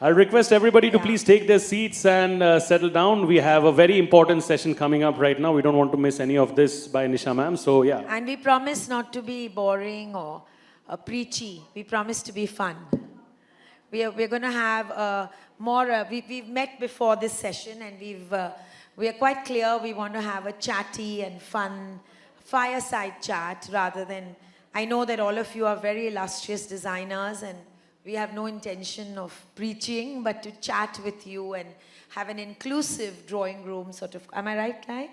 I'll request everybody to please take their seats and settle down. We have a very important session coming up right now. We don't want to miss any of this by Nisha ma'am. So yeah. And we promise not to be boring or preachy. We promise to be fun. We're going to have more. We've met before this session, and we are quite clear we want to have a chatty and fun fireside chat rather than. I know that all of you are very illustrious designers, and we have no intention of preaching, but to chat with you and have an inclusive drawing room sort of. Am I right, Clyde?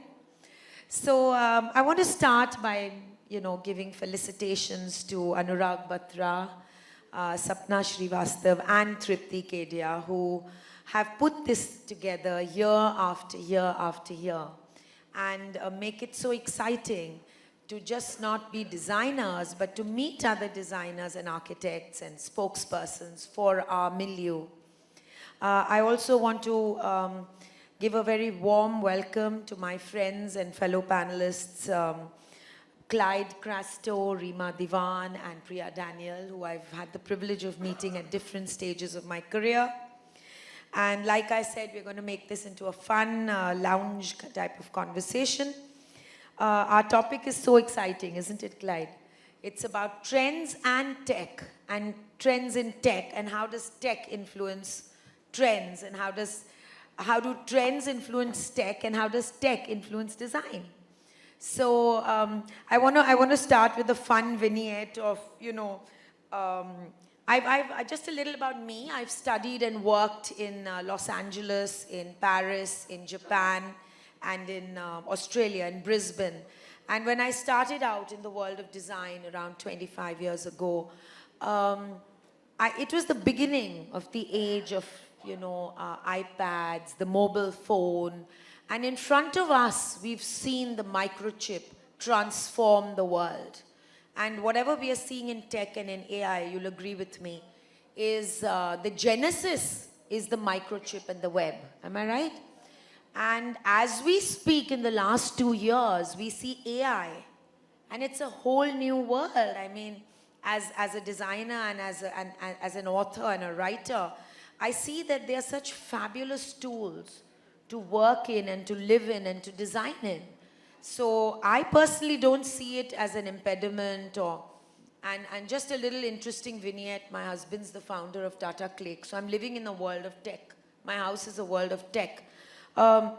So I want to start by, giving felicitations to Anurag Batra, Sapna Srivastav and Tripti Kedia, who have put this together year after year after year and make it so exciting to just not be designers, but to meet other designers and architects and spokespersons for our milieu. I also want to give a very warm welcome to my friends and fellow panelists, Clyde, Crasto, Reema, Diwan, and Priya Daniel, who I've had the privilege of meeting at different stages of my career. And like I said, we're going to make this into a fun lounge type of conversation. Our topic is so exciting, isn't it, Clyde? It's about trends and trends in tech, and how does tech influence trends, and how do trends influence tech, and how does tech influence design? So I want to start with a fun vignette of, just a little about me. I've studied and worked in Los Angeles, in Paris, in Japan, and in Australia, in Brisbane. And when I started out in the world of design around 25 years ago, it was the beginning of the age of, iPads, the mobile phone. And in front of us, we've seen the microchip transform the world. And whatever we are seeing in tech and in AI, you'll agree with me, is the genesis is the microchip and the web. Am I right? And as we speak in the last 2 years, we see AI. And it's a whole new world. I mean, as a designer and as an author and a writer, I see that they are such fabulous tools to work in and to live in and to design in. So I personally don't see it as an impediment and just a little interesting vignette. My husband's the founder of Tata Click, so I'm living in a world of tech. My house is a world of tech. I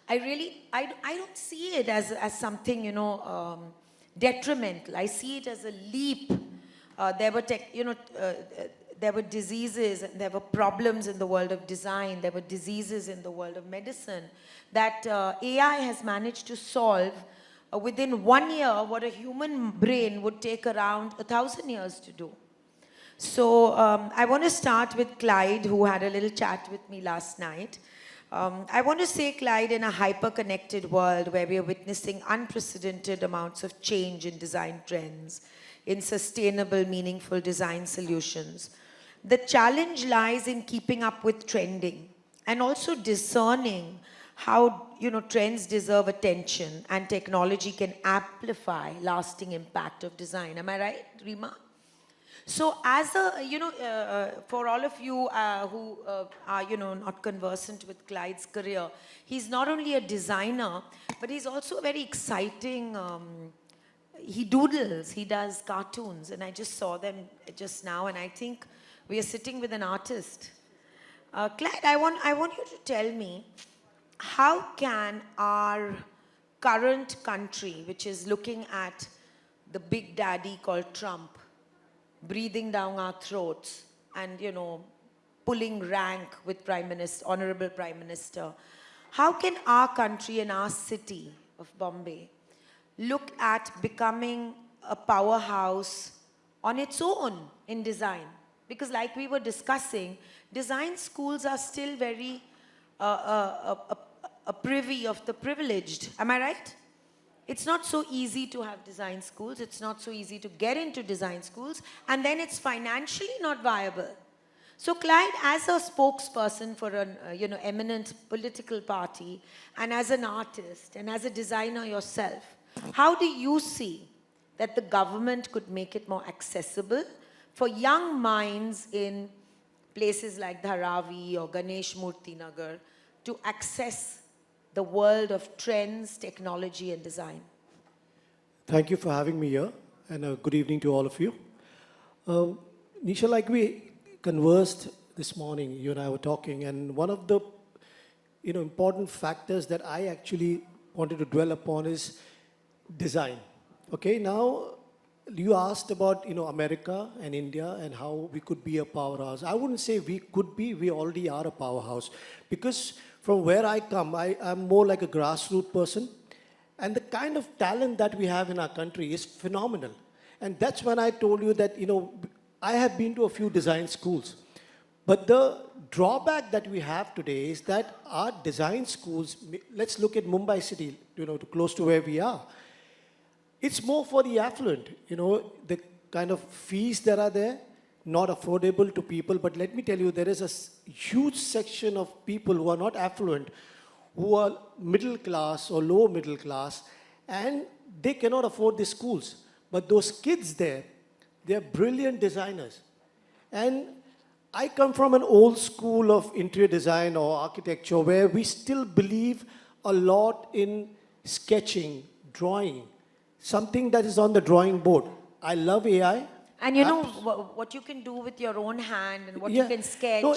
don't see it as something, detrimental. I see it as a leap. There were diseases and there were problems in the world of design. There were diseases in the world of medicine that AI has managed to solve within 1 year what a human brain would take around 1,000 years to do. So I want to start with Clyde, who had a little chat with me last night. I want to say, Clyde, in a hyper-connected world where we are witnessing unprecedented amounts of change in design trends, in sustainable, meaningful design solutions, the challenge lies in keeping up with trending and also discerning how, trends deserve attention and technology can amplify lasting impact of design. Am I right, Reema? So as for all of you who are, not conversant with Clyde's career, he's not only a designer, but he's also a very exciting, he doodles, he does cartoons, and I just saw them just now, and I think we are sitting with an artist. Clyde, I want you to tell me, how can our current country, which is looking at the big daddy called Trump, breathing down our throats and, pulling rank with Honorable Prime Minister, how can our country and our city of Bombay look at becoming a powerhouse on its own in design? Because like we were discussing, design schools are still very a privy of the privileged. Am I right? It's not so easy to have design schools. It's not so easy to get into design schools. And then it's financially not viable. So Clyde, as a spokesperson for an eminent political party, and as an artist, and as a designer yourself, how do you see that the government could make it more accessible for young minds in places like Dharavi or Ganesh Murthy Nagar to access the world of trends, technology and design? Thank you for having me here, and good evening to all of you. Nisha, like we conversed this morning, you and I were talking, and one of the important factors that I actually wanted to dwell upon is design. Okay, now you asked about America and India and how we could be a powerhouse. I wouldn't say we could be, we already are a powerhouse. Because from where I come, I'm more like a grassroots person. And the kind of talent that we have in our country is phenomenal. And that's when I told you that, I have been to a few design schools. But the drawback that we have today is that our design schools, let's look at Mumbai city, close to where we are. It's more for the affluent, the kind of fees that are there, not affordable to people. But let me tell you, there is a huge section of people who are not affluent, who are middle class or low middle class, and they cannot afford the schools. But those kids there, they're brilliant designers. And I come from an old school of interior design or architecture where we still believe a lot in sketching, drawing, something that is on the drawing board. I love AI. And you know what you can do with your own hand and what you can sketch. No,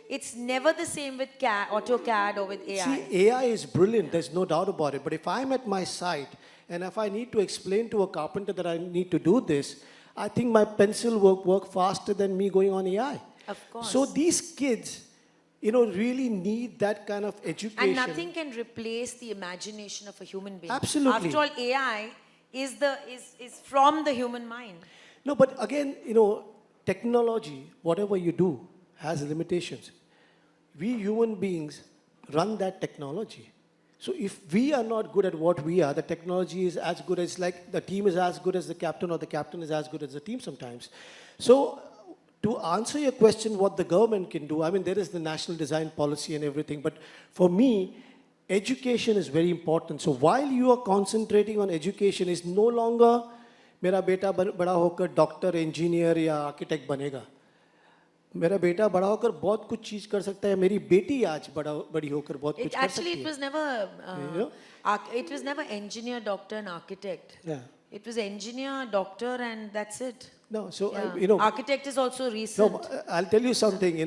it's never the same with AutoCAD or with AI. See, AI is brilliant. There's no doubt about it. But if I'm at my site and if I need to explain to a carpenter that I need to do this, I think my pencil will work faster than me going on AI. Of course. So these kids, really need that kind of education. And nothing can replace the imagination of a human being. Absolutely. After all, AI is from the human mind. No, but again, technology, whatever you do, has limitations. We human beings run that technology. So if we are not good at what we are, the technology is as good as, like, the team is as good as the captain, or the captain is as good as the team sometimes. So to answer your question, what the government can do, I mean, there is the national design policy and everything, but for me, education is very important. So while you are concentrating on education, is no longer मेरा बेटा बड़ा होकर doctor, engineer या architect बनेगा. मेरा बेटा बड़ा होकर बहुत कुछ चीज कर सकता है. मेरी बेटी आज बड़ी होकर बहुत कुछ कर सकती है. Actually, it was never engineer, doctor, and architect. Yeah. It was engineer, doctor, and that's it. No, so Yeah. Architect is also recent. No, I'll tell you something.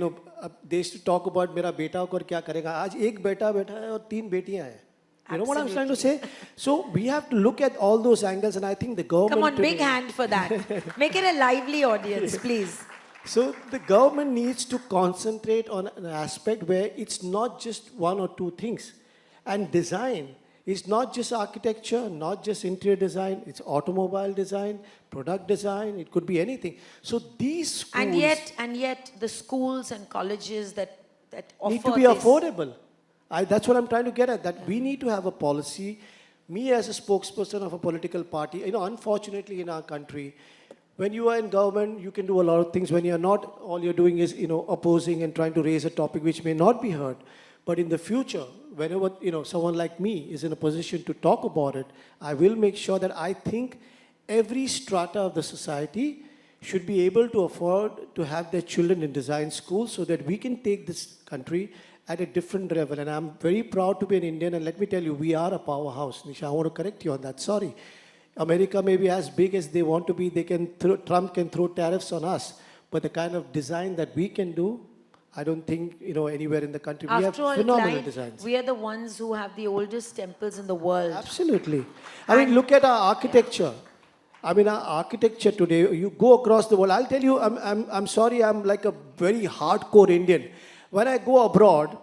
They used to talk about मेरा बेटा होकर क्या करेगा. आज एक बेटा बैठा है और 3 बेटियां हैं. You know what I'm trying to say? So we have to look at all those angles, and I think the government... Come on, big hand for that. Make it a lively audience, please. So the government needs to concentrate on an aspect where it's not just one or two things. And design is not just architecture, not just interior design, it's automobile design, product design, it could be anything. So these schools... And yet the schools and colleges that offer need to be affordable. That's what I'm trying to get at, that we need to have a policy. Me as a spokesperson of a political party, unfortunately in our country, when you are in government, you can do a lot of things. When you're not, all you're doing is, opposing and trying to raise a topic which may not be heard. But in the future, whenever, someone like me is in a position to talk about it, I will make sure that I think every strata of the society should be able to afford to have their children in design schools so that we can take this country at a different level. And I'm very proud to be an Indian, and let me tell you, we are a powerhouse. Nisha, I want to correct you on that, sorry. America may be as big as they want to be, Trump can throw tariffs on us, but the kind of design that we can do, I don't think, anywhere in the country. We have phenomenal designs. We are the ones who have the oldest temples in the world. Absolutely. I mean, look at our architecture. I mean, our architecture today, you go across the world. I'll tell you, I'm sorry, I'm like a very hardcore Indian. When I go abroad,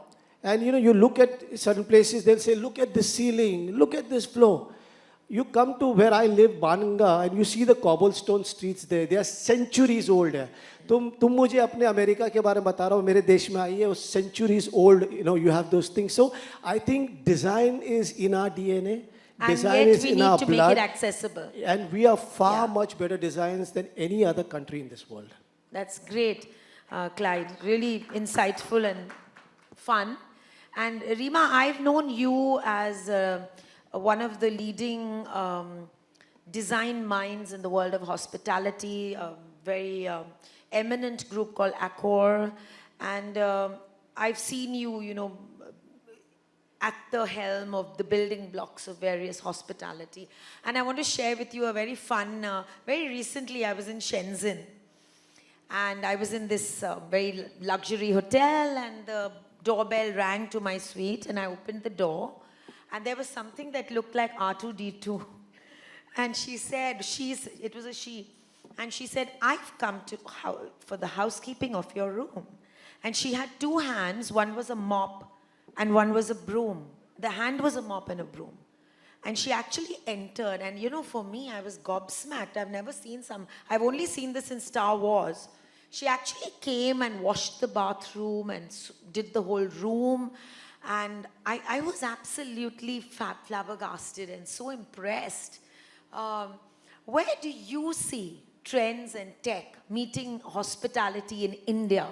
and you look at certain places, they'll say, look at the ceiling, look at this floor. You come to where I live, Bananga, and you see the cobblestone streets there. They are centuries old. तुम मुझे अपने America के बारे में बता रहा हो, मेरे देश में आई है, वो centuries old, you have those things. So I think design is in our DNA. Design is in our blood. And yet we need to make it accessible. And we are far much better designers than any other country in this world. That's great, Clyde. Really insightful and fun. And Reema, I've known you as one of the leading design minds in the world of hospitality, a very eminent group called Accor. And I've seen you, you know, at the helm of the building blocks of various hospitality. And I want to share with you a very fun, very recently I was in Shenzhen. And I was in this very luxury hotel, and the doorbell rang to my suite, and I opened the door, and there was something that looked like R2-D2. And she said, it was a she, and she said, I've come for the housekeeping of your room. And she had two hands, one was a mop and one was a broom. The hand was a mop and a broom. And she actually entered, and you know, for me, I was gobsmacked. I've only seen this in Star Wars. She actually came and washed the bathroom and did the whole room. And I was absolutely flabbergasted and so impressed. Where do you see trends and tech meeting hospitality in India?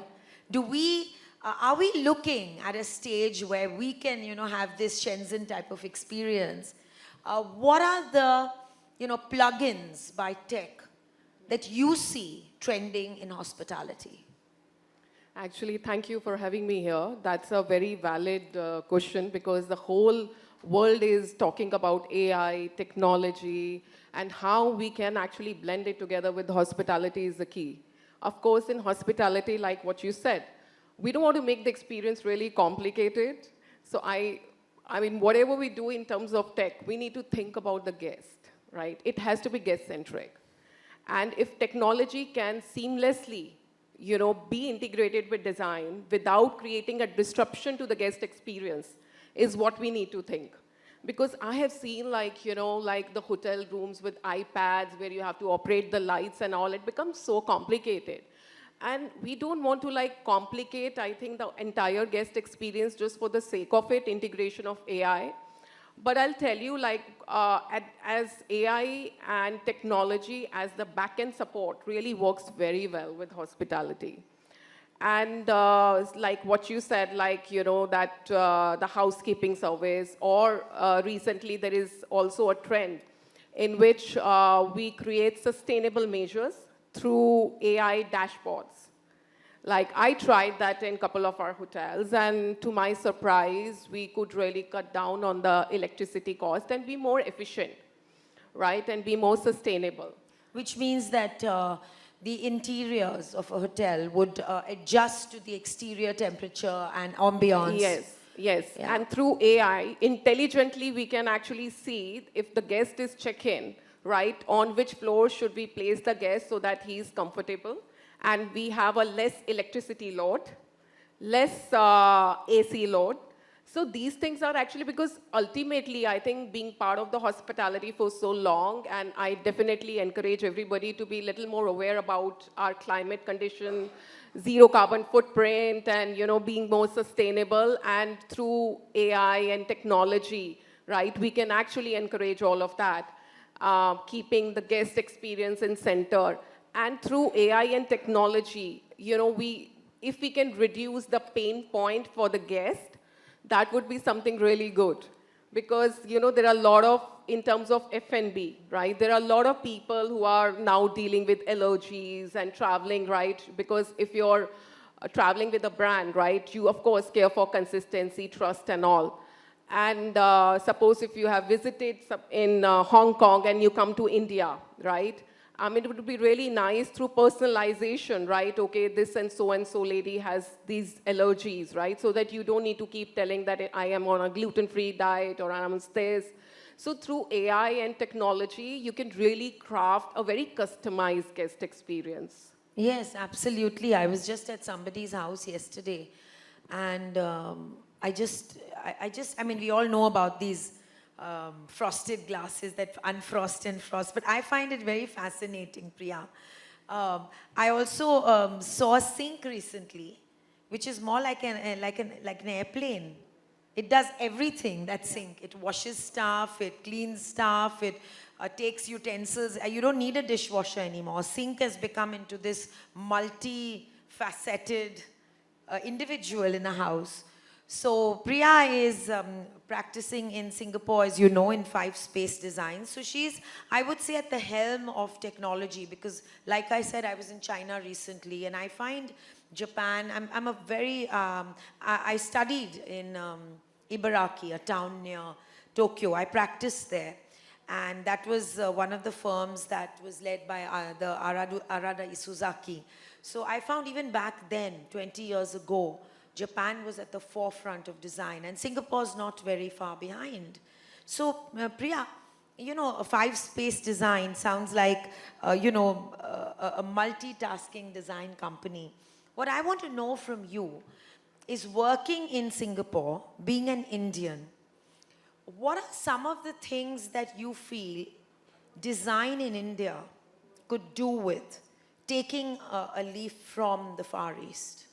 Are we looking at a stage where we can, you know, have this Shenzhen type of experience? What are the, you know, plugins by tech that you see trending in hospitality? Actually, thank you for having me here. That's a very valid question, because the whole world is talking about AI, technology, and how we can actually blend it together with hospitality is the key. Of course, in hospitality, like what you said, we don't want to make the experience really complicated. So I mean, whatever we do in terms of tech, we need to think about the guest, right? It has to be guest-centric. And if technology can seamlessly, you know, be integrated with design without creating a disruption to the guest experience, is what we need to think. Because I have seen, like, you know, like the hotel rooms with iPads where you have to operate the lights and all, it becomes so complicated. And we don't want to, like, complicate, I think, the entire guest experience just for the sake of it, integration of AI. But I'll tell you, like, as AI and technology as the back-end support really works very well with hospitality. And like what you said, like, you know, that the housekeeping service, or recently there is also a trend in which we create sustainable measures through AI dashboards. Like, I tried that in a couple of our hotels, and to my surprise, we could really cut down on the electricity cost and be more efficient, right? And be more sustainable. Which means that the interiors of a hotel would adjust to the exterior temperature and ambiance. Yes, yes. Yeah. And through AI, intelligently, we can actually see if the guest is check-in, right, on which floor should we place the guest so that he is comfortable, and we have a less electricity load, less AC load. So these things are actually, because ultimately, I think being part of the hospitality for so long, and I definitely encourage everybody to be a little more aware about our climate condition, zero carbon footprint, and, you know, being more sustainable. And through AI and technology, right, we can actually encourage all of that, keeping the guest experience in center. And through AI and technology, you know, if we can reduce the pain point for the guest, that would be something really good. Because, you know, there are a lot of, in terms of F&B, right? There are a lot of people who are now dealing with allergies and traveling, right? Because if you're traveling with a brand, right, you, of course, care for consistency, trust, and all. And suppose if you have visited in Hong Kong and you come to India, right? It would be really nice through personalization, right? Okay, this and so lady has these allergies, right? So that you don't need to keep telling that I am on a gluten-free diet or I'm on this. So through AI and technology, you can really craft a very customized guest experience. Yes, absolutely. I was just at somebody's house yesterday, and I mean, we all know about these frosted glasses that unfrost and frost, but I find it very fascinating, Priya. I also saw a sink recently, which is more like an airplane. It does everything, that sink. It washes stuff, it cleans stuff, it takes utensils. You don't need a dishwasher anymore. Sink has become into this multi-faceted individual in a house. So Priya is practicing in Singapore, as you know, in 5 space design. So she's, I would say, at the helm of technology because, like I said, I was in China recently and I find Japan, I'm a very, I studied in Ibaraki, a town near Tokyo. I practiced there. And that was one of the firms that was led by the Arada Isuzaki. So I found even back then, 20 years ago, Japan was at the forefront of design and Singapore's not very far behind. So Priya, you know, a 5 space design sounds like, you know, a multitasking design company. What I want to know from you is working in Singapore, being an Indian, what are some of the things that you feel design in India could do with taking a leaf from the Far East?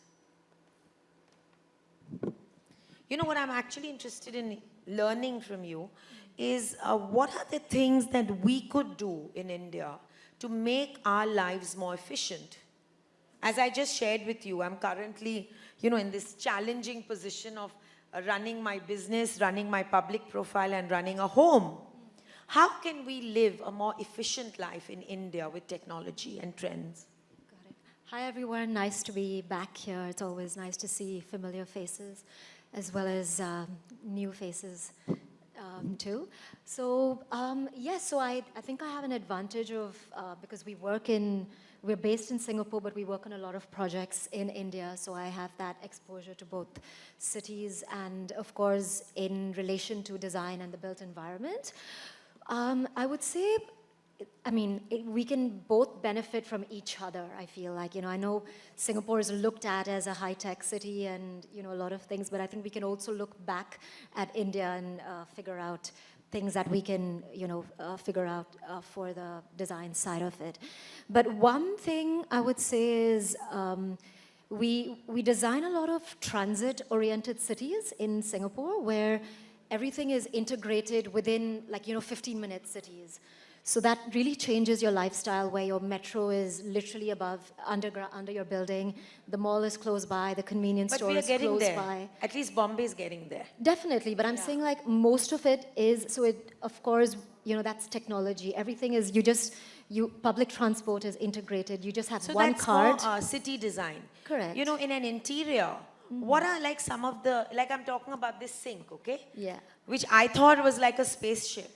You know what I'm actually interested in learning from you is what are the things that we could do in India to make our lives more efficient? As I just shared with you, I'm currently, you know, in this challenging position of running my business, running my public profile and running a home. How can we live a more efficient life in India with technology and trends? Got it. Hi everyone, nice to be back here. It's always nice to see familiar faces as well as new faces too. So yes, so I think I have an advantage of, because we're based in Singapore, but we work on a lot of projects in India, so I have that exposure to both cities and, of course, in relation to design and the built environment. I would say, I mean, we can both benefit from each other, I feel like. You know, I know Singapore is looked at as a high-tech city and, you know, a lot of things, but I think we can also look back at India and figure out things that we can, you know, figure out for the design side of it. But one thing I would say is we design a lot of transit-oriented cities in Singapore where everything is integrated within, like, you know, 15-minute cities. So that really changes your lifestyle where your metro is literally under your building, the mall is close by, the convenience store is close by. At least Bombay is getting there. Definitely, but I'm saying like most of it is, so it, of course, you know, that's technology. Everything is, public transport is integrated. You just have one card. So that's city design. Correct. You know, in an interior, what are like some of the, like I'm talking about this sink, okay? Yeah. Which I thought was like a spaceship.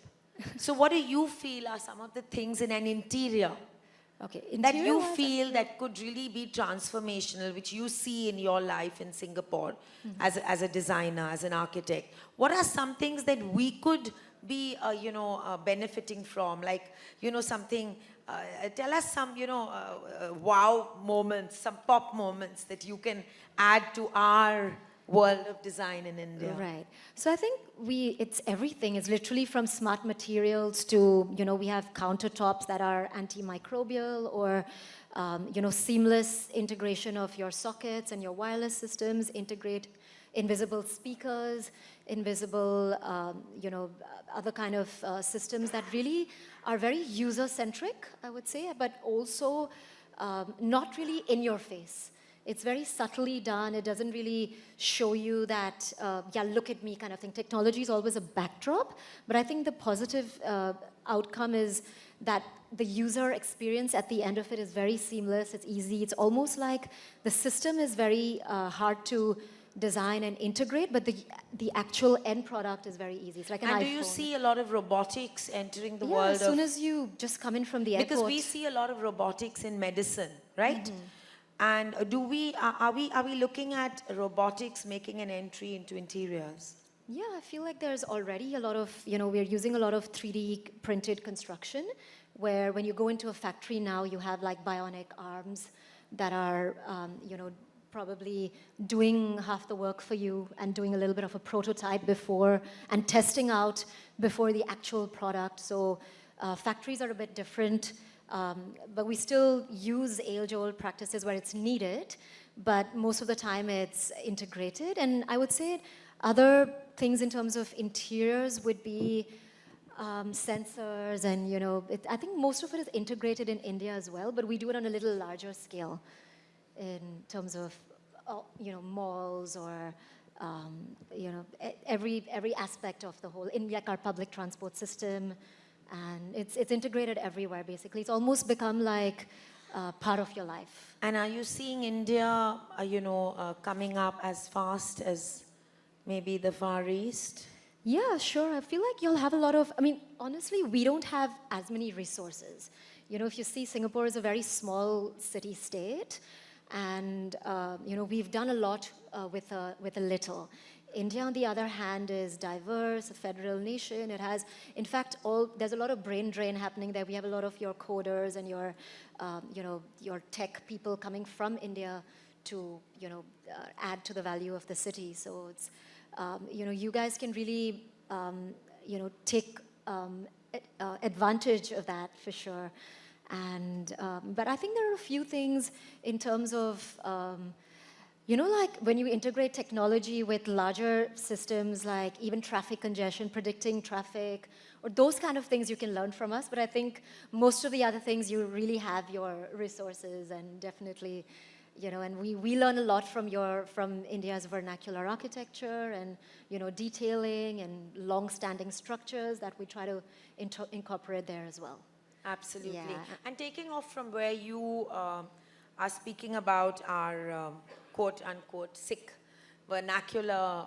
So what do you feel are some of the things in an interior, okay, that you feel that could really be transformational, which you see in your life in Singapore as a designer, as an architect? What are some things that we could be, you know, benefiting from? Like, you know, something, tell us some, you know, wow moments, some pop moments that you can add to our world of design in India. Right. So I think it's everything. It's literally from smart materials to, you know, we have countertops that are antimicrobial or, you know, seamless integration of your sockets and your wireless systems, integrate invisible speakers, invisible, you know, other kind of systems that really are very user-centric, I would say, but also not really in your face. It's very subtly done. It doesn't really show you that, yeah, look at me kind of thing. Technology is always a backdrop, but I think the positive outcome is that the user experience at the end of it is very seamless. It's easy. It's almost like the system is very hard to design and integrate, but the actual end product is very easy. It's like an iPhone. And do you see a lot of robotics entering the world? Yeah, as soon as you just come in from the airport. Because we see a lot of robotics in medicine, right? And are we looking at robotics making an entry into interiors? Yeah, I feel like there's already a lot of, you know, we're using a lot of 3D printed construction where when you go into a factory now, you have like bionic arms that are, you know, probably doing half the work for you and doing a little bit of a prototype before and testing out before the actual product. So factories are a bit different. But we still use age-old practices where it's needed, but most of the time it's integrated. And I would say other things in terms of interiors would be sensors and, you know, I think most of it is integrated in India as well, but we do it on a little larger scale in terms of, you know, malls or every aspect of the whole, in like our public transport system, and it's integrated everywhere, basically. It's almost become like part of your life. And are you seeing India, coming up as fast as maybe the Far East? Yeah, sure. I feel like you'll have a lot of, I mean, honestly, we don't have as many resources. If you see, Singapore is a very small city-state, and, we've done a lot with a little. India, on the other hand, is diverse, a federal nation. It has, in fact, there's a lot of brain drain happening there. We have a lot of your coders and your, your tech people coming from India to, add to the value of the city. So it's, you guys can really, take advantage of that for sure. And, but I think there are a few things in terms of, like when you integrate technology with larger systems, like even traffic congestion, predicting traffic, or those kind of things you can learn from us. But I think most of the other things, you really have your resources, and definitely, and we learn a lot from India's vernacular architecture and, detailing and long-standing structures that we try to incorporate there as well. Absolutely. Yeah. And taking off from where you are speaking about our quote-unquote sick vernacular,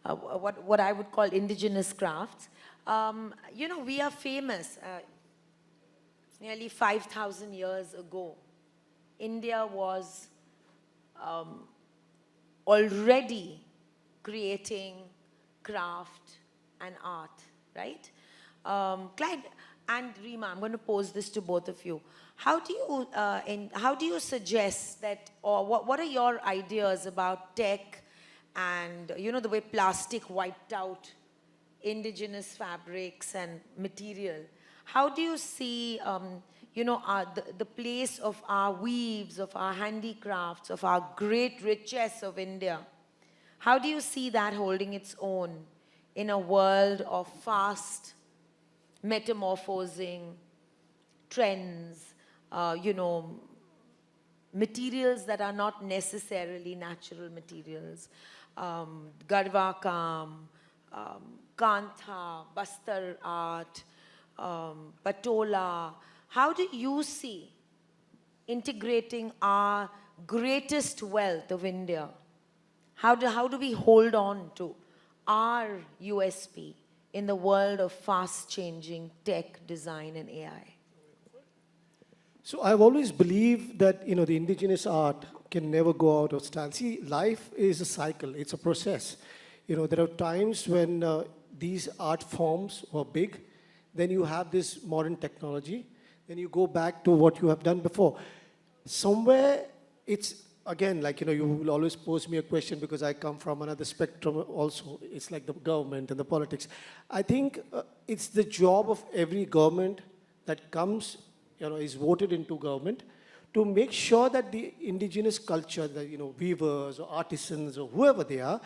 what I would call indigenous crafts, we are famous. Nearly 5,000 years ago, India was already creating craft and art, right? Clyde and Reema, I'm going to pose this to both of you. How do you suggest that, or what are your ideas about tech and, the way plastic wiped out indigenous fabrics and material? How do you see, the place of our weaves, of our handicrafts, of our great richness of India? How do you see that holding its own in a world of fast metamorphosing trends, materials that are not necessarily natural materials, Garhwa Kam, Kantha, Bastar art, Patola. How do you see integrating our greatest wealth of India? How do we hold on to our USP in the world of fast-changing tech, design, and AI? So I've always believed that, the indigenous art can never go out of style. See, life is a cycle. It's a process. There are times when these art forms were big. Then you have this modern technology. Then you go back to what you have done before. Somewhere it's, again, like, you will always pose me a question because I come from another spectrum also. It's like the government and the politics. I think it's the job of every government that comes, is voted into government to make sure that the indigenous culture, the, weavers or artisans or whoever they are,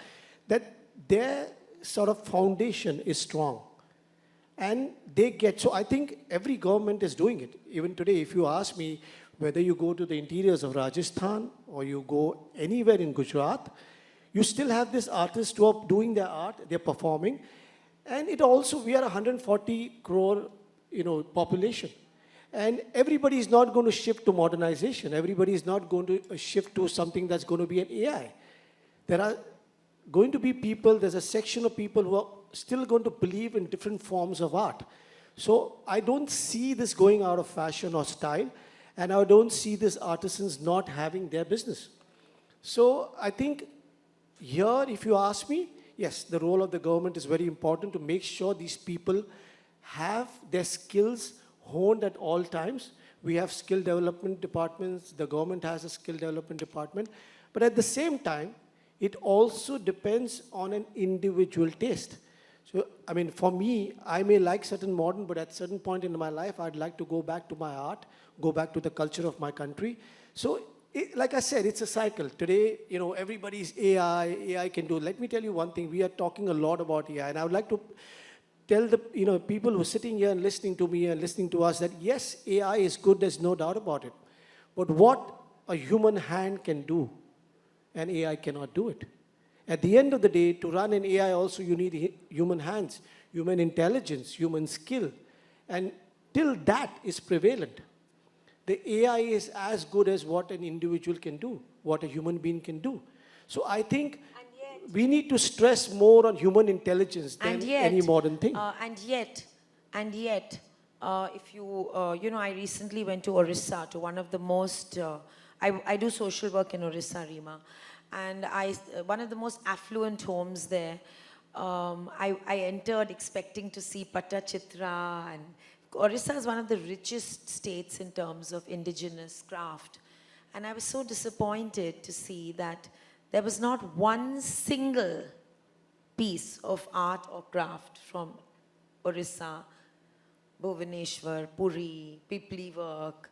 that their sort of foundation is strong. And so I think every government is doing it. Even today, if you ask me, whether you go to the interiors of Rajasthan or you go anywhere in Gujarat, you still have these artists who are doing their art, they're performing. And it also, we are 140 crore, population. And everybody is not going to shift to modernization. Everybody is not going to shift to something that's going to be an AI. There are going to be people, there's a section of people who are still going to believe in different forms of art. So I don't see this going out of fashion or style, and I don't see these artisans not having their business. So I think here, if you ask me, yes, the role of the government is very important to make sure these people have their skills honed at all times. We have skill development departments, the government has a skill development department, but at the same time, it also depends on an individual taste. So, I mean, for me, I may like certain modern, but at certain point in my life, I'd like to go back to my art, go back to the culture of my country. So, like I said, it's a cycle. Today, everybody's AI can do. Let me tell you one thing. We are talking a lot about AI, and I would like to tell the people who are sitting here and listening to me and listening to us that yes, AI is good. There's no doubt about it. But what a human hand can do, an AI cannot do it. At the end of the day, to run an AI also you need human hands, human intelligence, human skill. And till that is prevalent, the AI is as good as what an individual can do, what a human being can do. So I think we need to stress more on human intelligence than any modern thing. And yet, if you, I recently went to Orissa, to one of the most, I do social work in Orissa, Reema, and one of the most affluent homes there, I entered expecting to see Pattachitra, and Orissa is one of the richest states in terms of indigenous craft. And I was so disappointed to see that there was not one single piece of art or craft from Orissa, Bhubaneswar, Puri, Pipli work,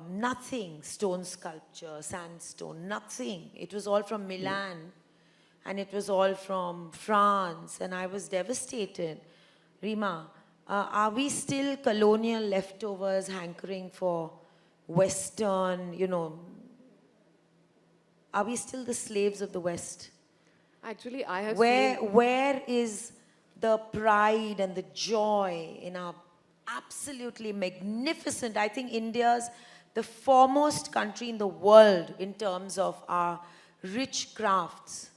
nothing, stone sculpture, sandstone, nothing. It was all from Milan and it was all from France, and I was devastated. Reema, are we still colonial leftovers hankering for Western, are we still the slaves of the West? Actually, I have Where is the pride and the joy in our absolutely magnificent, I think India's the foremost country in the world in terms of our rich crafts.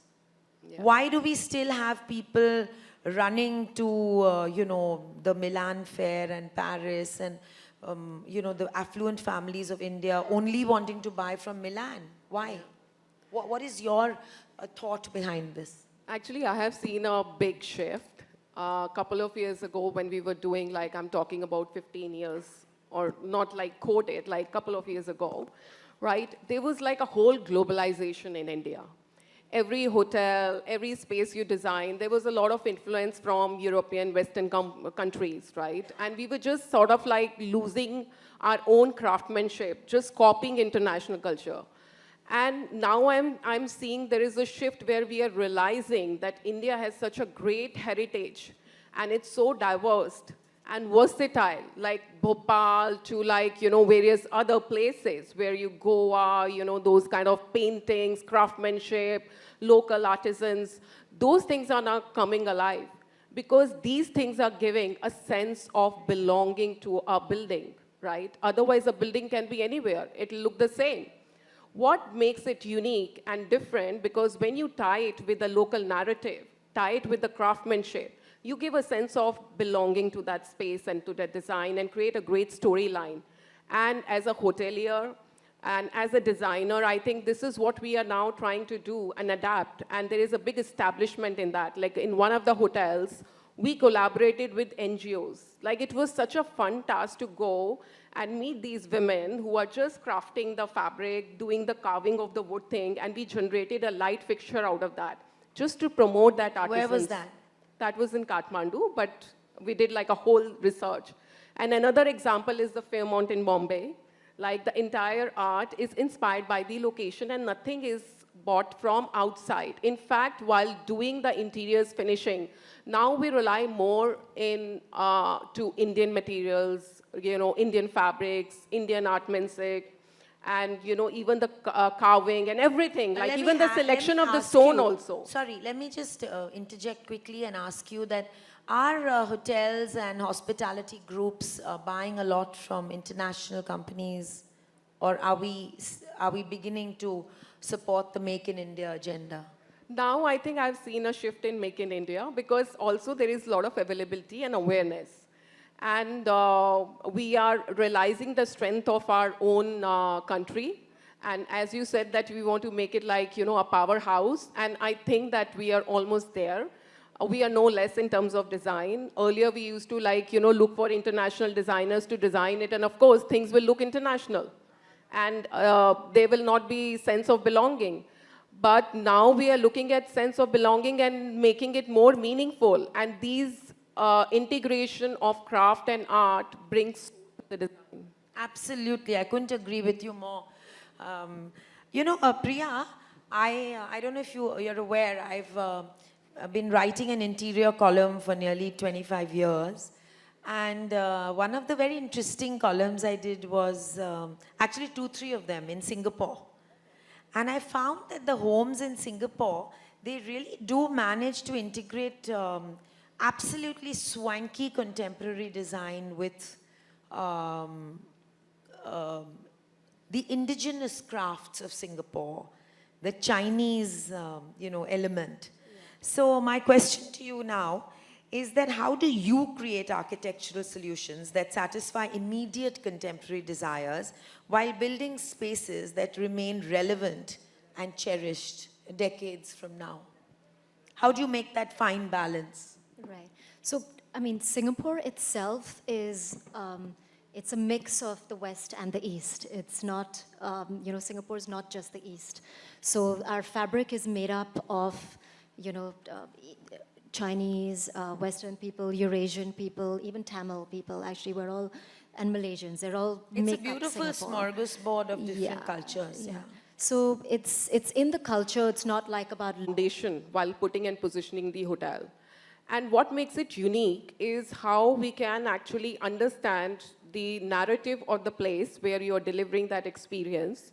Yeah. Why do we still have people running to, the Milan Fair and Paris and, the affluent families of India only wanting to buy from Milan? Why? What is your thought behind this? Actually, I have seen a big shift. A couple of years ago when we were doing, I'm talking about 15 years, or not quoted, a couple of years ago, right? There was a whole globalization in India. Every hotel, every space you design, there was a lot of influence from European, Western countries, right? And we were just sort of losing our own craftsmanship, just copying international culture. And now I'm seeing there is a shift where we are realizing that India has such a great heritage and it's so diverse and versatile, like Bhopal to various other places where you Goa, those kind of paintings, craftsmanship, local artisans, those things are now coming alive because these things are giving a sense of belonging to a building, right? Otherwise a building can be anywhere, it'll look the same. What makes it unique and different, because when you tie it with the local narrative, tie it with the craftsmanship, you give a sense of belonging to that space and to that design and create a great storyline. And as a hotelier and as a designer, I think this is what we are now trying to do and adapt. And there is a big establishment in that. In one of the hotels, we collaborated with NGOs. It was such a fun task to go and meet these women who are just crafting the fabric, doing the carving of the wood thing, and we generated a light fixture out of that, just to promote that artisan. Where was that? That was in Kathmandu, but we did a whole research. And another example is the Fairmont in Bombay. The entire art is inspired by the location and nothing is bought from outside. In fact, while doing the interiors finishing, now we rely more to Indian materials, Indian fabrics, Indian artmanship, and even the carving and everything, even the selection of the stone also. Sorry, let me just interject quickly and ask you that are hotels and hospitality groups buying a lot from international companies, or are we beginning to support the Make in India agenda? Now I think I've seen a shift in Make in India because also there is a lot of availability and awareness. And we are realizing the strength of our own country. And as you said that we want to make it a powerhouse. And I think that we are almost there. We are no less in terms of design. Earlier we used to look for international designers to design it. And of course, things will look international. And there will not be sense of belonging. But now we are looking at sense of belonging and making it more meaningful. And these integration of craft and art brings the design. Absolutely, I couldn't agree with you more. Priya, I don't know if you're aware, I've been writing an interior column for nearly 25 years. And one of the very interesting columns I did was, actually 2-3 of them in Singapore. And I found that the homes in Singapore, they really do manage to integrate absolutely swanky contemporary design with the indigenous crafts of Singapore, the Chinese, element. So my question to you now is that how do you create architectural solutions that satisfy immediate contemporary desires while building spaces that remain relevant and cherished decades from now? How do you make that fine balance? Right. So, I mean, Singapore itself is, it's a mix of the West and the East. It's not, Singapore is not just the East. So our fabric is made up of, Chinese, Western people, Eurasian people, even Tamil people. Actually, we're all, and Malaysians. They're all It's a make up beautiful Singapore. smorgasbord of different cultures. Yeah. So it's in the culture. It's not like about Foundation while putting and positioning the hotel. And what makes it unique is how we can actually understand the narrative of the place where you're delivering that experience,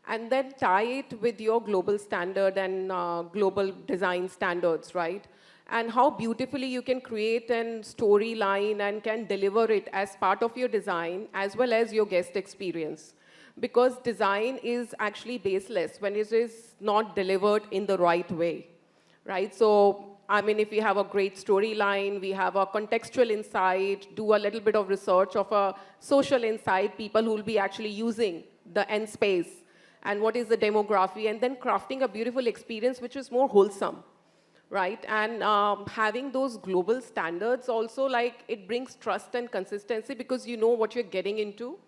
and then tie it with your global standard and global design standards, right? And how beautifully you can create a storyline and can deliver it as part of your design as well as your guest experience. Because design is actually baseless when it is not delivered in the right way, right? So, I mean, if we have a great storyline, we have a contextual insight, do a little bit of research of a social insight, people who will be actually using the end space, and what is the demography, and then crafting a beautiful experience which is more wholesome, right? And having those global standards also, like, it brings trust and consistency because you know what you're getting into.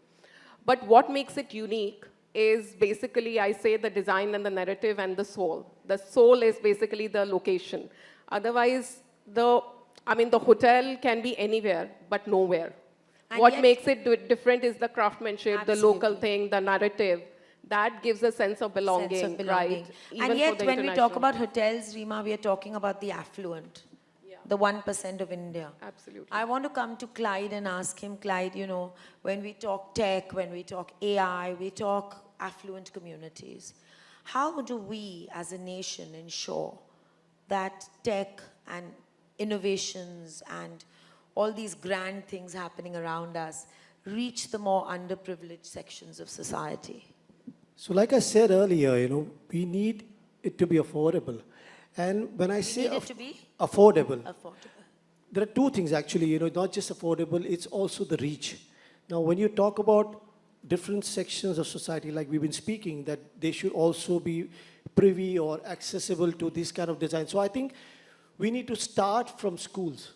But what makes it unique is basically, I say, the design and the narrative and the soul. The soul is basically the location. Otherwise, the hotel can be anywhere, but nowhere. And What yet- makes it different is the craftsmanship, the local Absolutely. thing, the narrative. That gives a sense of belonging, Sense of belonging. right? And yet, when we talk international. about hotels, Reema, we are talking about the affluent, the 1% of India. Absolutely. I want to come to Clyde and ask him, Clyde, when we talk tech, when we talk AI, we talk affluent communities. How do we as a nation ensure that tech and innovations and all these grand things happening around us reach the more underprivileged sections of society? So like I said earlier, we need it to be affordable. And when I say need it to be affordable, affordable. there are two things actually, not just affordable, it's also the reach. Now, when you talk about different sections of society, like we've been speaking, that they should also be privy or accessible to this kind of design. So I think we need to start from schools,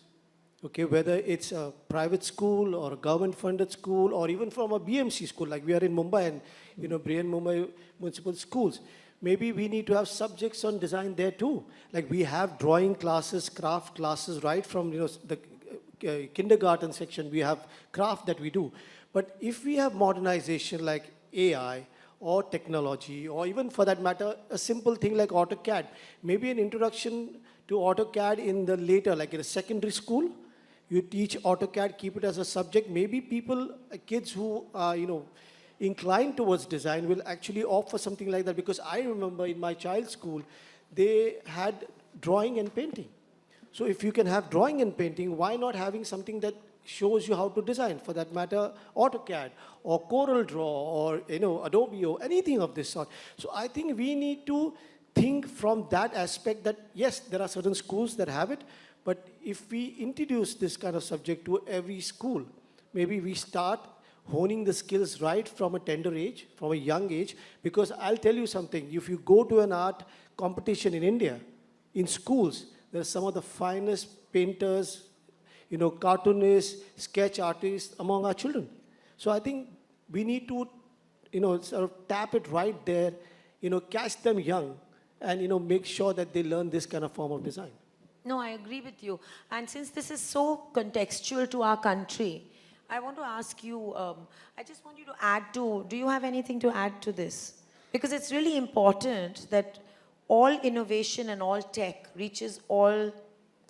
okay, whether it's a private school or a government-funded school or even from a BMC school, like we are in Mumbai and, Mumbai municipal schools. Maybe we need to have subjects on design there too. Like we have drawing classes, craft classes, right from the kindergarten section, we have craft that we do. But if we have modernization like AI or technology, or even for that matter, a simple thing like AutoCAD, maybe an introduction to AutoCAD in the later, like in a secondary school, you teach AutoCAD, keep it as a subject. Maybe people, kids who are, inclined towards design will actually opt for something like that, because I remember in my child's school, they had drawing and painting. So if you can have drawing and painting, why not having something that shows you how to design? For that matter, AutoCAD or Corel Draw or Adobe or anything of this sort. So I think we need to think from that aspect that yes, there are certain schools that have it, but if we introduce this kind of subject to every school, maybe we start honing the skills right from a tender age, from a young age, because I'll tell you something, if you go to an art competition in India, in schools, there are some of the finest painters, cartoonists, sketch artists among our children. So I think we need to, sort of tap it right there, catch them young and, make sure that they learn this kind of form of design. No, I agree with you. And since this is so contextual to our country, I want to ask you, I just want you to add to, do you have anything to add to this? Because it's really important that all innovation and all tech reaches all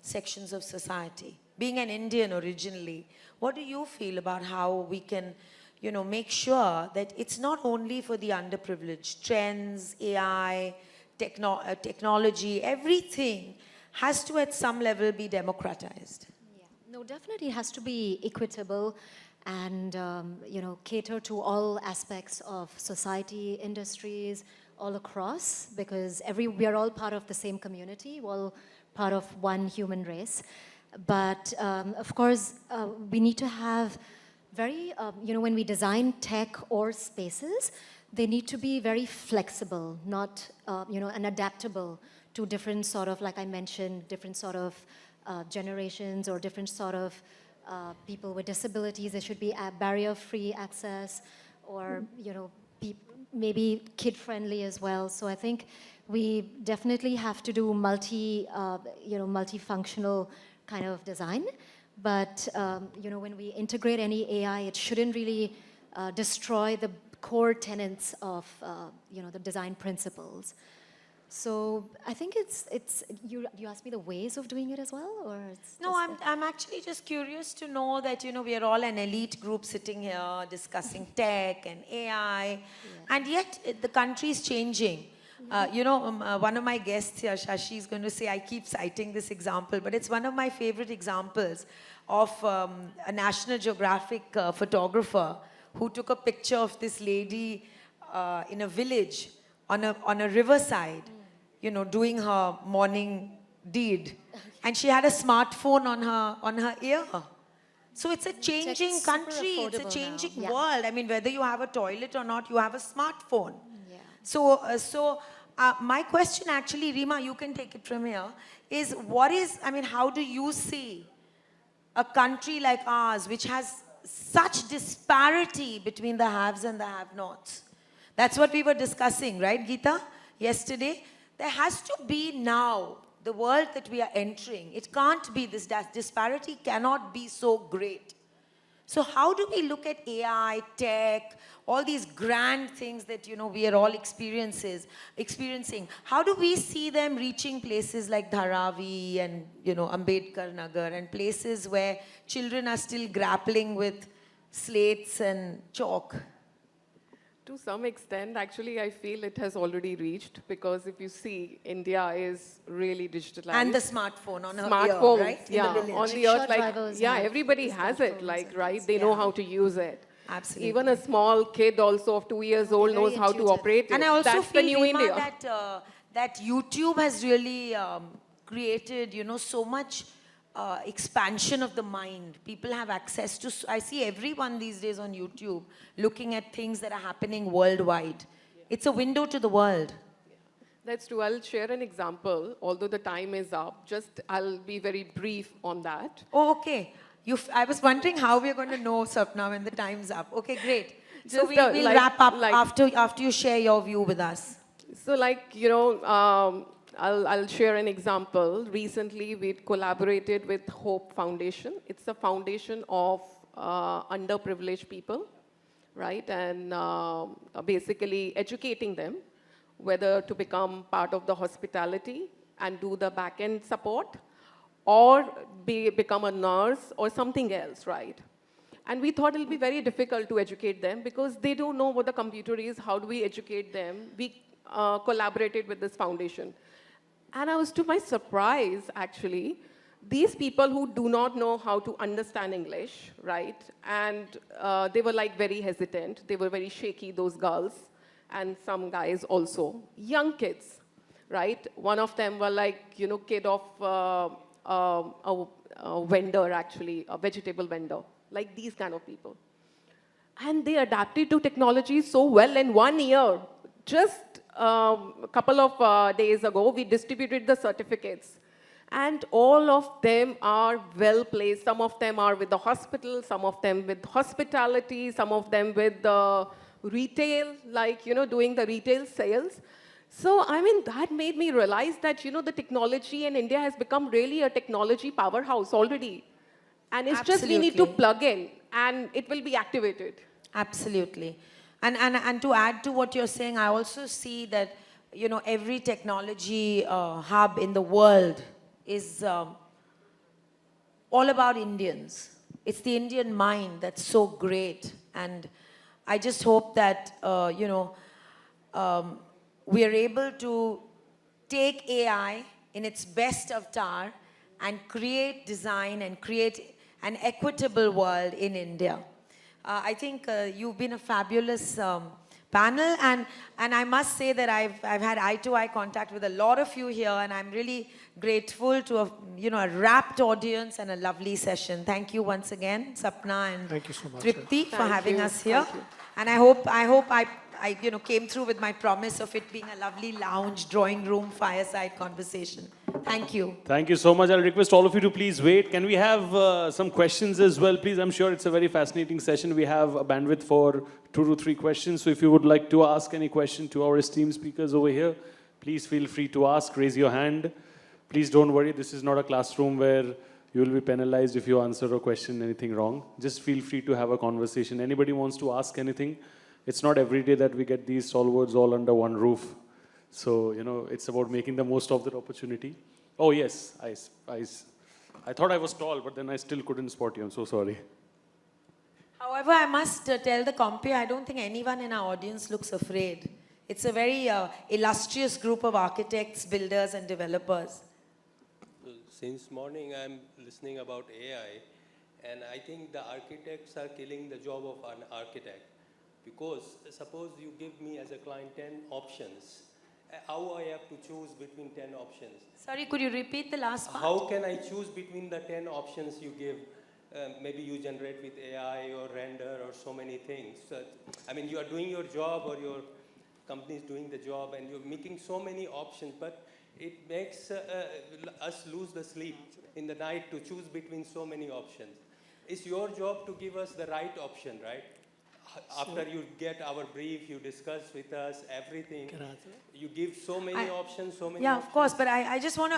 sections of society. Being an Indian originally, what do you feel about how we can, make sure that it's not only for the underprivileged, trends, AI, technology, everything has to at some level be democratized. Yeah. No, definitely it has to be equitable and, cater to all aspects of society, industries, all across, because we are all part of the same community, we're all part of one human race. But of course, we need to have very, when we design tech or spaces, they need to be very flexible, not, and adaptable to different sort of, like I mentioned, different sort of generations or different sort of people with disabilities. There should be a barrier-free access or, maybe kid-friendly as well. So I think we definitely have to do multifunctional kind of design. But, when we integrate any AI, it shouldn't really destroy the core tenets of, the design principles. So I think you asked me the ways of doing it as well, or it's No, I'm actually just curious to know that, we are all an elite group sitting here discussing tech and AI, and yet the country is changing. One of my guests here, Shashi, is going to say, I keep citing this example, but it's one of my favorite examples of a National Geographic photographer who took a picture of this lady in a village on a riverside, doing her morning deed. And she had a smartphone on her ear. So it's a changing super country, it's a affordable changing now. Yeah. world. I mean, whether you have a toilet or not, you have a smartphone. Yeah. So my question actually, Reema, you can take it from here, is how do you see a country like ours, which has such disparity between the haves and the have-nots? That's what we were discussing, right, Geeta, yesterday? There has to be now, the world that we are entering, it can't be, this disparity cannot be so great. So how do we look at AI, tech, all these grand things that, we are all experiencing? How do we see them reaching places like Dharavi and, Ambedkar Nagar, and places where children are still grappling with slates and chalk? To some extent, actually, I feel it has already reached, because if you see, India is really digitalized. And the smartphone on her ear, Smartphones, right? yeah, In the village. on the Rickshaw earth, like, drivers yeah, have everybody these has it, smartphones like, and right? things, They know yeah. how to use it. Absolutely. Even a small kid also of 2 years old very knows how to intuitive. operate it. And I also That's feel, the new Reema, India. that YouTube has really created, so much expansion of the mind. People have access to, I see everyone these days on YouTube looking at things that are happening worldwide. It's a window to the world. That's true. I'll share an example, although the time is up. Just, I'll be very brief on that. Oh, okay. I was wondering how we're going to know, Sapna, when the time's up. Okay, great. So Just, we'll like- wrap up like- after you share your view with us. So I'll share an example. Recently, we collaborated with Hope Foundation. It's a foundation of underprivileged people, right? And basically educating them whether to become part of the hospitality and do the back-end support, or become a nurse or something else, right? And we thought it'll be very difficult to educate them because they don't know what the computer is. How do we educate them? We collaborated with this foundation. And I was, to my surprise, actually, these people who do not know how to understand English, right? And they were like very hesitant. They were very shaky, those girls, and some guys also. Young kids, right? One of them were like, kid of a vendor, actually, a vegetable vendor, like these kind of people. And they adapted to technology so well in 1 year. Just a couple of days ago, we distributed the certificates. And all of them are well placed. Some of them are with the hospital, some of them with hospitality, some of them with the retail, like, doing the retail sales. So, I mean, that made me realize that, the technology in India has become really a technology powerhouse already. And it's just we need to Absolutely. plug in and it will be activated. Absolutely. And to add to what you're saying, I also see that, every technology hub in the world is all about Indians. It's the Indian mind that's so great. And I just hope that, we are able to take AI in its best avatar and create design and create an equitable world in India. I think you've been a fabulous panel, and I must say that I've had eye-to-eye contact with a lot of you here, and I'm really grateful to a rapt audience and a lovely session. Thank you once again, Sapna and Thank you so much. Tripti, for having you. us here. Thank you. And I hope I came through with my promise of it being a lovely lounge, drawing room, fireside conversation. Thank you. Thank you so much. I'll request all of you to please wait. Can we have some questions as well, please? I'm sure it's a very fascinating session. We have a bandwidth for 2 to 3 questions. So if you would like to ask any question to our esteemed speakers over here, please feel free to ask. Raise your hand. Please don't worry. This is not a classroom where you will be penalized if you answer a question anything wrong. Just feel free to have a conversation. Anybody wants to ask anything? It's not every day that we get these stalwarts all under one roof. So, it's about making the most of that opportunity. Oh, yes. I thought I was tall, but then I still couldn't spot you. I'm so sorry. However, I must tell the compere, I don't think anyone in our audience looks afraid. It's a very illustrious group of architects, builders, and developers. Since morning, I'm listening about AI, and I think the architects are killing the job of an architect. Because suppose you give me as a client 10 options, how I have to choose between 10 options? Sorry, could you repeat the last part? How can I choose between the 10 options you give? Maybe you generate with AI or render or so many things. I mean, you are doing your job or your company is doing the job and you're making so many options, but it makes us lose the sleep in the night to choose between so many options. It's your job to give us the right option, right? After you get our brief, you discuss with us everything. You give so many options, so many. Yeah, options. of course. But I just want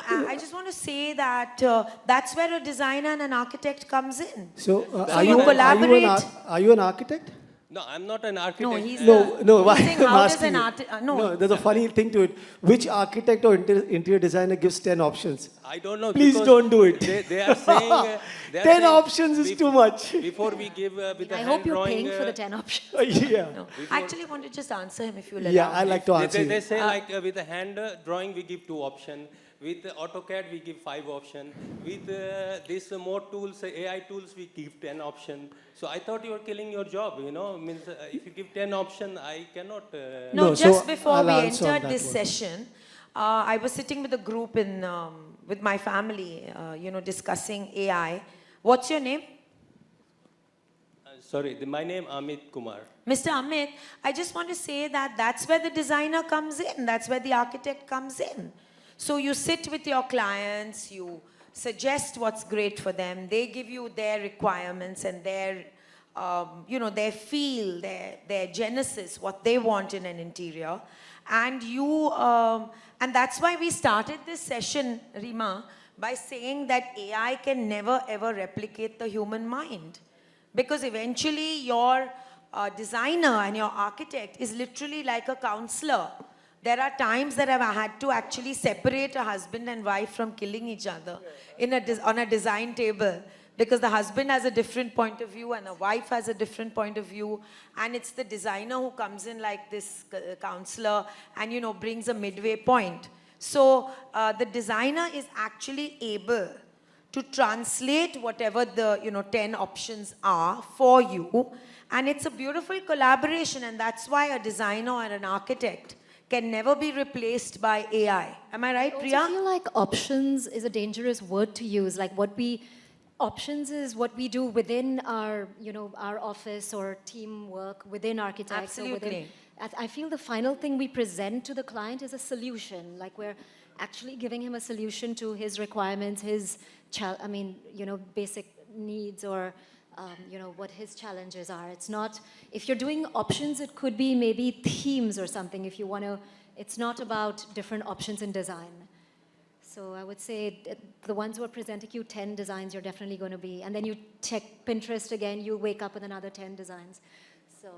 to say that that's where a designer and an architect comes in. So, you collaborate. Are you an architect? No, I'm not an architect. No, he's No. Why he's saying I'm how does asking an you. artist? No, there's a funny thing to it. Which architect or interior designer gives 10 options? I don't know. Please because don't do it. They are saying 10 saying options is too much. Before we give with the I hand hope you're drawing, paying for the 10 options. Yeah. No. I actually want to just answer him if you'll Yeah, allow I me. like to answer They you. say like with the hand drawing we give 2 options. With AutoCAD we give 5 options. With these more tools, AI tools, we give 10 options. So I thought you were killing your job. Means if you give 10 options, I cannot. No, No, just so before I'll we answer on entered that this one. session, I was sitting with a group with my family, discussing AI. What's your name? Sorry, my name Amit Kumar. Mr. Amit, I just want to say that that's where the designer comes in. That's where the architect comes in. So you sit with your clients, you suggest what's great for them. They give you their requirements and their, their feel, their genesis, what they want in an interior. And and that's why we started this session, Reema, by saying that AI can never ever replicate the human mind. Because eventually your designer and your architect is literally like a counselor. There are times that I've had to actually separate a husband and wife from killing each other on a design table, because the husband has a different point of view and the wife has a different point of view, and it's the designer who comes in like this counselor and brings a midway point. So the designer is actually able to translate whatever the 10 options are for you, and it's a beautiful collaboration, and that's why a designer or an architect can never be replaced by AI. Am I right, Priya? I feel like options is a dangerous word to use. Like options is what we do within our, our office or teamwork within architects. Absolutely. I feel the final thing we present to the client is a solution. Like we're actually giving him a solution to his requirements, his, basic needs or what his challenges are. It's not, if you're doing options, it could be maybe themes or something if you want to, it's not about different options in design. So I would say the ones who are presenting you 10 designs, you're definitely going to be, and then you check Pinterest again, you wake up with another 10 designs. So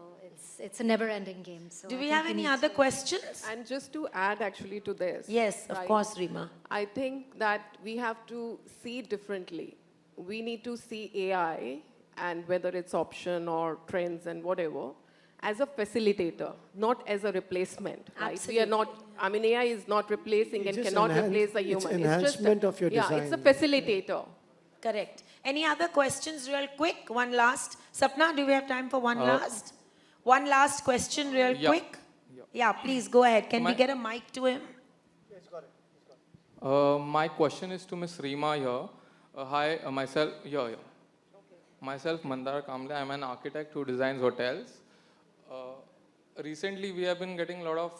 it's a never-ending game. So Do we have any other questions? And just to add actually to this. Yes, of course, Reema. I think that we have to see differently. We need to see AI and whether it's option or trends and whatever, as a facilitator, not as a replacement, right? We are not, I mean, AI is not replacing and It's just cannot replace a it's human. enhancement just a, of your yeah, it's a design. facilitator. Correct. Any other questions real quick? One last. Sapna, do we have time for one last? One last question real quick? Yeah, please go ahead. Can we get a mic to him? My question is to Ms. Reema here. Hi, myself, Mandar Kamble. I'm an architect who designs hotels. Recently, we have been getting a lot of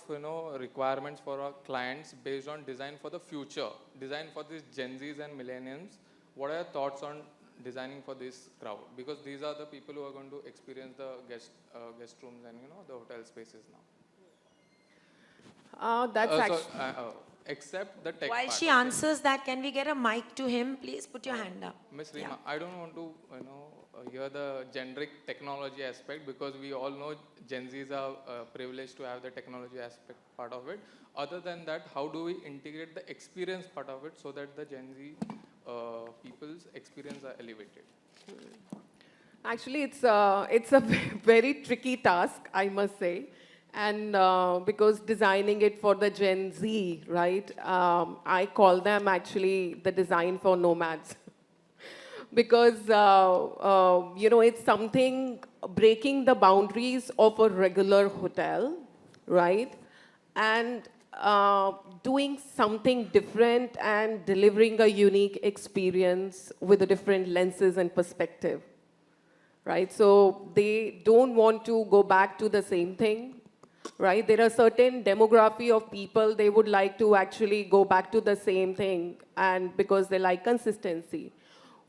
requirements for our clients based on design for the future, design for these Gen Zs and millennials. What are your thoughts on designing for this crowd? Because these are the people who are going to experience the guest rooms and the hotel spaces now. That's actually. Except the tech While part, she answers that, can we get a mic to him? Please put your hand up. Ms. Reema, I don't want to hear the generic technology aspect, because we all know Gen Zs are privileged to have the technology aspect part of it. Other than that, how do we integrate the experience part of it so that the Gen Z people's experience are elevated? Actually, it's a very tricky task, I must say. And because designing it for the Gen Z, right, I call them actually the design for nomads. Because, it's something breaking the boundaries of a regular hotel, right? And doing something different and delivering a unique experience with the different lenses and perspective, right? So they don't want to go back to the same thing, right? There are certain demography of people, they would like to actually go back to the same thing, and because they like consistency.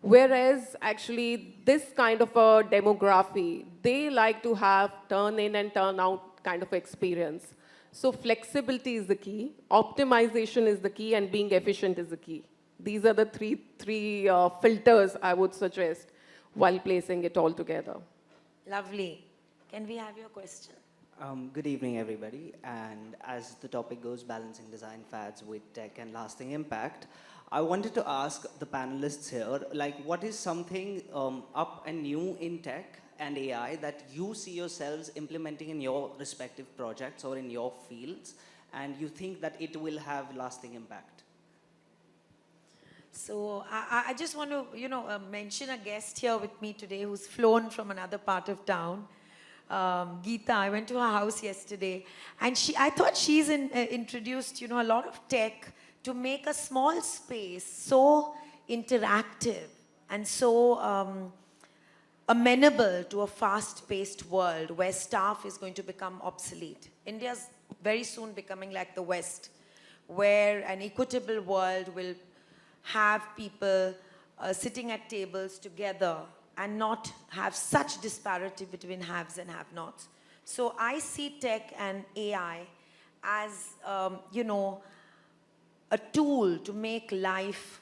Whereas actually this kind of a demography, they like to have turn in and turn out kind of experience. So flexibility is the key, optimization is the key, and being efficient is the key. These are the three filters I would suggest while placing it all together. Lovely. Can we have your question? Good evening, everybody. And as the topic goes, balancing design fads with tech and lasting impact, I wanted to ask the panelists here, like, what is something up and new in tech and AI that you see yourselves implementing in your respective projects or in your fields, and you think that it will have lasting impact? So I just want to, mention a guest here with me today who's flown from another part of town. Geeta, I went to her house yesterday, and I thought she's introduced, a lot of tech to make a small space so interactive and so amenable to a fast-paced world where staff is going to become obsolete. India's very soon becoming like the West, where an equitable world will have people sitting at tables together and not have such disparity between haves and have-nots. So I see tech and AI as, a tool to make life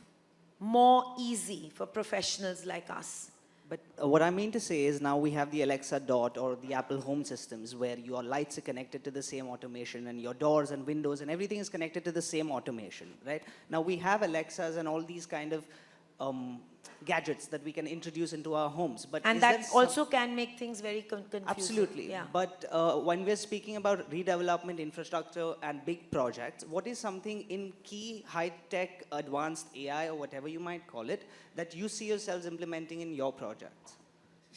more easy for professionals like us. But what I mean to say is, now we have the Alexa Dot or the Apple Home systems where your lights are connected to the same automation, and your doors and windows and everything is connected to the same automation, right? Now we have Alexas and all these kind of gadgets that we can introduce into our homes. But And that also can make things very confusing. Absolutely. Yeah. But when we're speaking about redevelopment, infrastructure, and big projects, what is something in key, high-tech, advanced AI, or whatever you might call it, that you see yourselves implementing in your projects?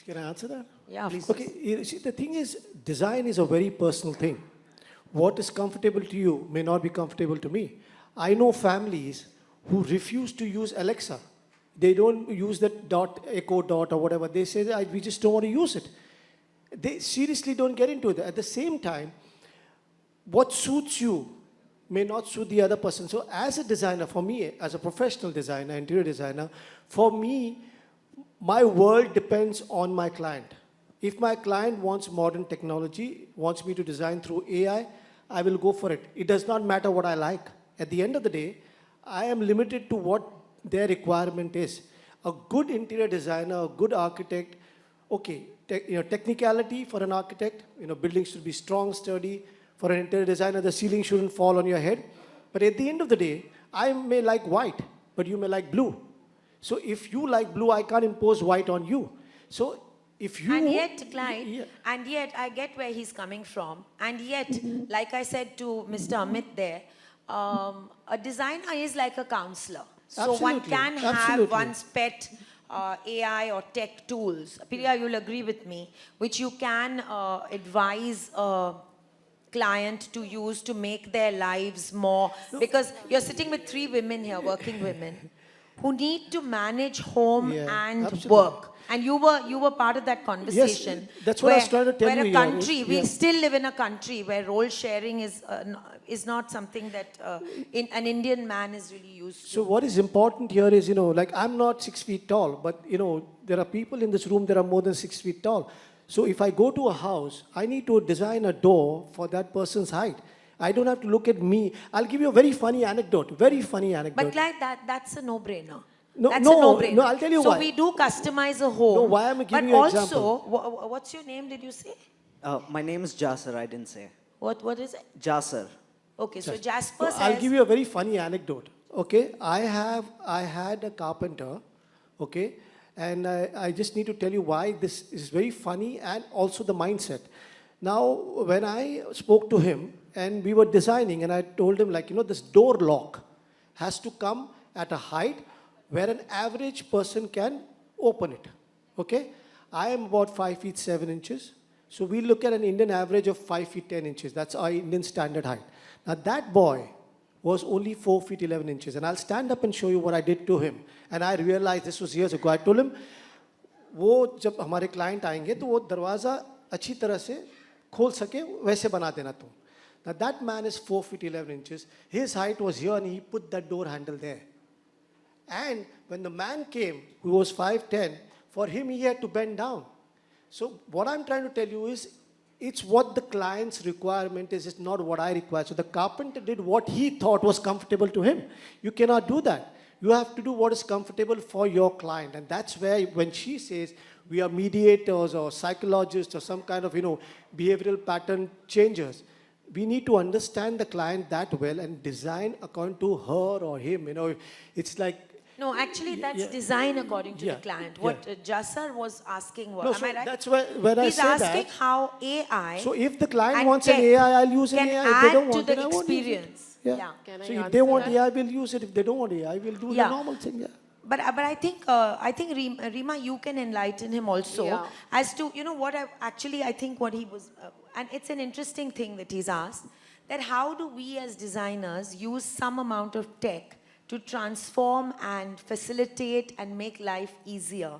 Can I answer that? Yeah, Please. Okay, you see, the thing is, design is a very personal thing. What is comfortable to you may not be comfortable to me. I know families who refuse to use Alexa. They don't use that Echo Dot or whatever. They say, we just don't want to use it. They seriously don't get into it. At the same time, what suits you may not suit the other person. So as a designer, for me, as a professional designer, interior designer, for me, my world depends on my client. If my client wants modern technology, wants me to design through AI, I will go for it. It does not matter what I like. At the end of the day, I am limited to what their requirement is. A good interior designer, a good architect, okay, technicality for an architect, buildings should be strong, sturdy. For an interior designer, the ceiling shouldn't fall on your head. But at the end of the day, I may like white, but you may like blue. So if you like blue, I can't impose white on you. So if you... And yet, Clyde, Yeah. and yet I get where he's coming from. And yet, like I said to Mr. Amit there, a designer is like a counselor. So one Absolutely, can have absolutely. one's pet AI or tech tools. Priya, you'll agree with me, which you can advise a client to use to make their lives more. Because you're sitting with 3 women here, working women, who need to manage home Yeah, and absolutely. work. And you were part of that conversation. that's what I was trying to tell where you a here, country, is- we yeah. still live in a country where role sharing is not something that an Indian man is really used to. So what is important here is, like I'm not 6 feet tall, but there are people in this room that are more than 6 feet tall. So if I go to a house, I need to design a door for that person's height. I don't have to look at me. I'll give you a very funny anecdote. But Clyde, that's a no-brainer. No, That's no, a no-brainer. no, I'll tell you so why. we do customize a home. No, why am I giving but you an also, example? what's your name, did you say? My name is Jasser, I didn't say. What is it? Jasser. Okay, so Jasper says... I'll give you a very funny anecdote. Okay, I had a carpenter. Okay, and I just need to tell you why this is very funny and also the mindset. Now, when I spoke to him and we were designing, and I told him this door lock has to come at a height where an average person can open it. Okay, I am about 5 feet 7 inches. So we look at an Indian average of 5 feet 10 inches. That's our Indian standard height. Now that boy was only 4 feet 11 inches. And I'll stand up and show you what I did to him. And I realized this was years ago. I told him, वो जब हमारे client आएंगे तो वो दरवाज़ा अच्छी तरह से खोल सके वैसे बना देना तुम. Now that man is 4 feet 11 inches. His height was here and he put that door handle there. And when the man came, who was 5'10", for him he had to bend down. So what I'm trying to tell you is, it's what the client's requirement is, it's not what I require. So the carpenter did what he thought was comfortable to him. You cannot do that. You have to do what is comfortable for your client. And that's where, when she says we are mediators or psychologists or some kind of, behavioral pattern changers, we need to understand the client that well and design according to her or him. It's like... No, actually, that's design according to the client. What Jasser was asking was, No, am so I right? that's why when I He's say asking that... how AI So if the client and wants an tech AI, I'll use an can AI. If they don't add to want the it, I won't use it. experience. Yeah. Can So I if answer they want that? AI, we'll use it. If they don't want AI, we'll do the normal thing. Yeah. But I think Reema, you can enlighten him also Yeah. as to what I think what he was, and it's an interesting thing that he's asked, that how do we as designers use some amount of tech to transform and facilitate and make life easier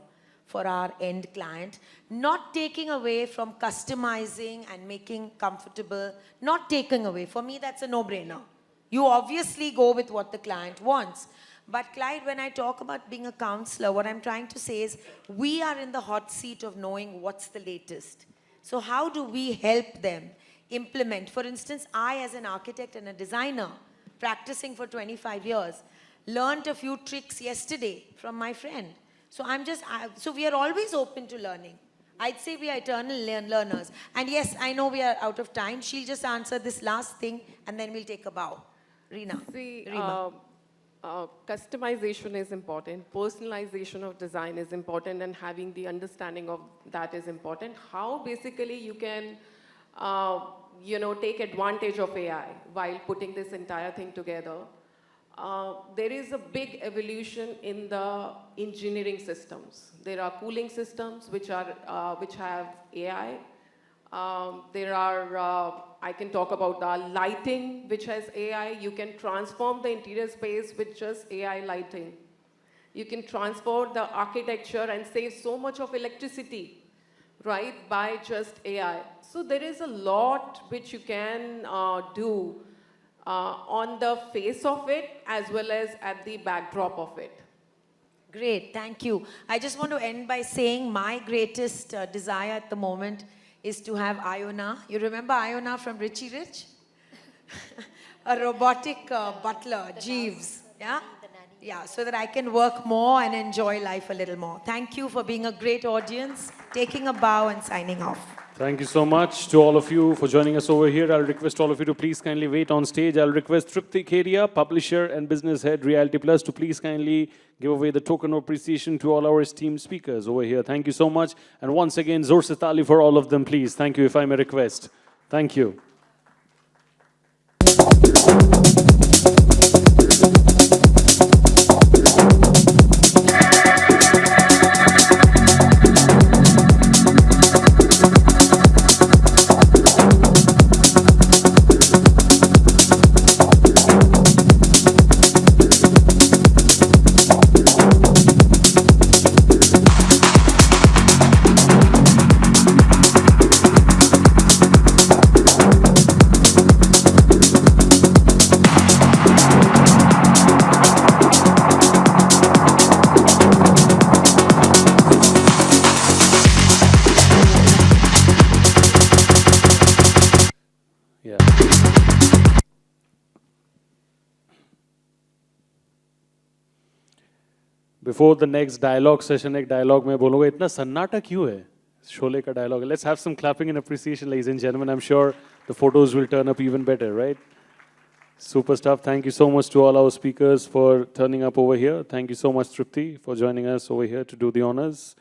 for our end client, not taking away from customizing and making comfortable, not taking away. For me, that's a no-brainer. You obviously go with what the client wants. But Clyde, when I talk about being a counselor, what I'm trying to say is we are in the hot seat of knowing what's the latest. So how do we help them implement? For instance, I as an architect and a designer, practicing for 25 years, learned a few tricks yesterday from my friend. So so we are always open to learning. I'd say we are eternal learners. And yes, I know we are out of time. She'll just answer this last thing and then we'll take a bow. Reema. Customization is important, personalization of design is important, and having the understanding of that is important. How basically you can, take advantage of AI while putting this entire thing together. There is a big evolution in the engineering systems. There are cooling systems which have AI. There are, I can talk about the lighting, which has AI. You can transform the interior space with just AI lighting. You can transform the architecture and save so much of electricity, right, by just AI. So there is a lot which you can do on the face of it as well as at the backdrop of it. Great, thank you. I just want to end by saying my greatest desire at the moment is to have Iona. You remember Iona from Richie Rich? A robotic butler, Jeeves. Yeah? Yeah, so that I can work more and enjoy life a little more. Thank you for being a great audience, taking a bow and signing off. Thank you so much to all of you for joining us over here. I'll request all of you to please kindly wait on stage. I'll request Tripti, Kedia, publisher and business head, Realty Plus, to please kindly give away the token of appreciation to all our esteemed speakers over here. Thank you so much. And once again, Zor se taali for all of them, please. Thank you, if I may request. Thank you. Yeah. Before the next dialogue session, एक dialogue में बोलूँगा इतना सन्नाटा क्यों है? शोले का dialogue. Let's have some clapping and appreciation, ladies and gentlemen. I'm sure the photos will turn up even better, right? Super stuff. Thank you so much to all our speakers for turning up over here. Thank you so much, Tripti, for joining us over here to do the honors.